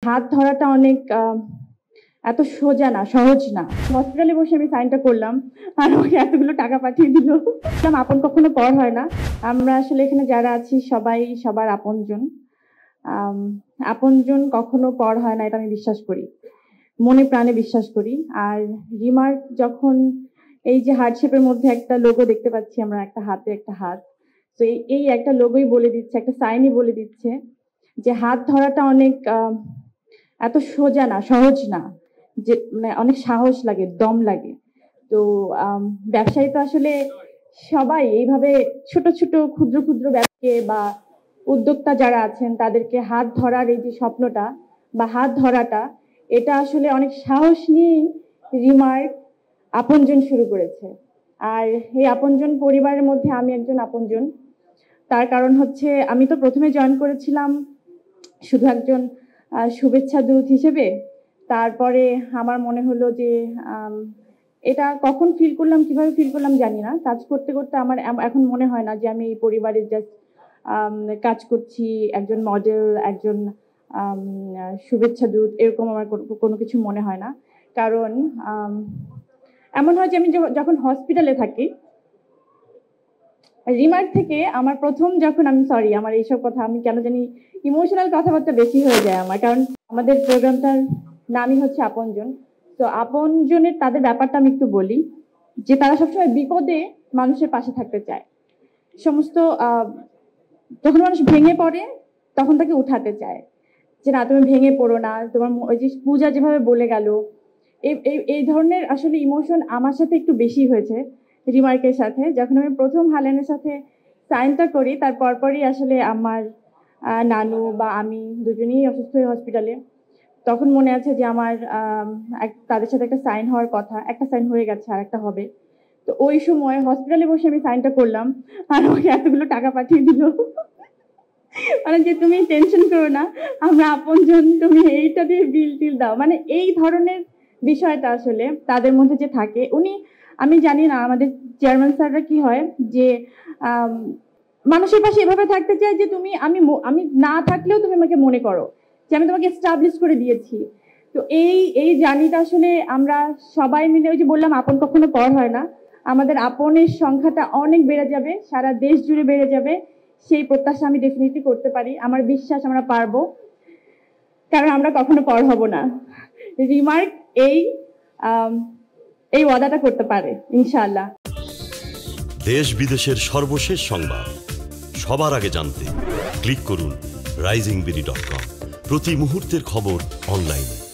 হাত ধরাটা অনেক এত সোজা না, সহজ না। হসপিটালে বসে আমি সাইনটা করলাম আর আমাকে এতগুলো টাকা পাঠিয়ে দিল। আপন কখনো পর হয় না। আমরা আসলে এখানে যারা আছি সবাই সবার আপনজন। আপনজন কখনো পর হয় না, এটা আমি বিশ্বাস করি, মনে প্রাণে বিশ্বাস করি। আর রিমার্ক যখন এই যে হার্ট শেপের মধ্যে একটা লোগো দেখতে পাচ্ছি আমরা, একটা হাতে একটা হাত, তো এই একটা লোগোই বলে দিচ্ছে, একটা সাইনই বলে দিচ্ছে যে হাত ধরাটা অনেক এত সোজা না, সহজ না, যে মানে অনেক সাহস লাগে, দম লাগে। তো ব্যবসায়ী তো আসলে সবাই এইভাবে ছোট ছোট ক্ষুদ্র ক্ষুদ্র ব্যবসায়ী বা উদ্যোক্তা যারা আছেন তাদেরকে হাত ধরার এই যে স্বপ্নটা বা হাত ধরাটা, এটা আসলে অনেক সাহস নিয়েই রিমার্ক আপনজন শুরু করেছে। আর এই আপনজন পরিবারের মধ্যে আমি একজন আপনজন। তার কারণ হচ্ছে আমি তো প্রথমে জয়েন করেছিলাম শুধু একজন শুভেচ্ছা দূত হিসেবে। তারপরে আমার মনে হলো যে এটা কখন ফিল করলাম, কিভাবে ফিল করলাম জানি না, কাজ করতে করতে আমার এখন মনে হয় না যে আমি এই পরিবারের জাস্ট কাজ করছি, একজন মডেল, একজন শুভেচ্ছা দূত, এরকম আমার কোনো কিছু মনে হয় না। কারণ এমন হয় যে আমি যখন হসপিটালে থাকি, রিমার্ক থেকে আমার প্রথম যখন আমার এইসব কথা, আমি কেন জানি ইমোশনাল কথাবার্তা বেশি হয়ে যায় আমার, কারণ আমাদের প্রোগ্রামটার নামই হচ্ছে আপনজন। তো আপনজনের তাদের ব্যাপারটা আমি একটু বলি, যে তারা সবসময় বিপদে মানুষের পাশে থাকতে চায়। সমস্ত যখন মানুষ ভেঙে পড়ে তখন তাকে উঠাতে চায়, যে না তুমি ভেঙে পড়ো না, তোমার ওই যে পূজা যেভাবে বলে গেল, এই ধরনের আসলে ইমোশন আমার সাথে একটু বেশি হয়েছে রিমার্কের সাথে। যখন আমি প্রথম হালেনের সাথে সাইনটা করি, তার পরপরই আসলে আমার নানু বা আমি দুজনেই অসুস্থ হয়ে হসপিটালে। তখন মনে আছে যে আমার তাদের সাথে একটা সাইন হওয়ার কথা, একটা সাইন হয়ে গেছে, আর একটা হবে। তো ওই সময় হসপিটালে বসে আমি সাইনটা করলাম আর আমাকে এতগুলো টাকা পাঠিয়ে দিল। মানে যে তুমি টেনশন করো না, আমরা আপনজন, তুমি এইটা দিয়ে বিল টিল দাও। মানে এই ধরনের বিষয়টা আসলে তাদের মধ্যে যে থাকে, আমি জানি না আমাদের চেয়ারম্যান স্যাররা কি হয়, যে মানুষের পাশে এভাবে থাকতে চায় যে আমি না থাকলেও তুমি আমাকে মনে করো, যে আমি তোমাকে এস্টাবলিশ করে দিয়েছি। তো এই জার্নিটা আসলে আমরা সবাই মিলে, ওই যে বললাম আপন কখনো পর হয় না, আমাদের আপনের সংখ্যাটা অনেক বেড়ে যাবে, সারা দেশ জুড়ে বেড়ে যাবে, সেই প্রত্যাশা আমি ডেফিনেটলি করতে পারি। আমার বিশ্বাস আমরা পারবো, কারণ আমরা কখনো পর হব না। রিমার্ক এই ওয়াদাটা করতে পারে ইনশাআল্লাহ। দেশ বিদেশের সর্বশেষ সংবাদ সবার আগে জানতে ক্লিক করুন risingbeauty.com। প্রতি মুহূর্তের খবর অনলাইনে।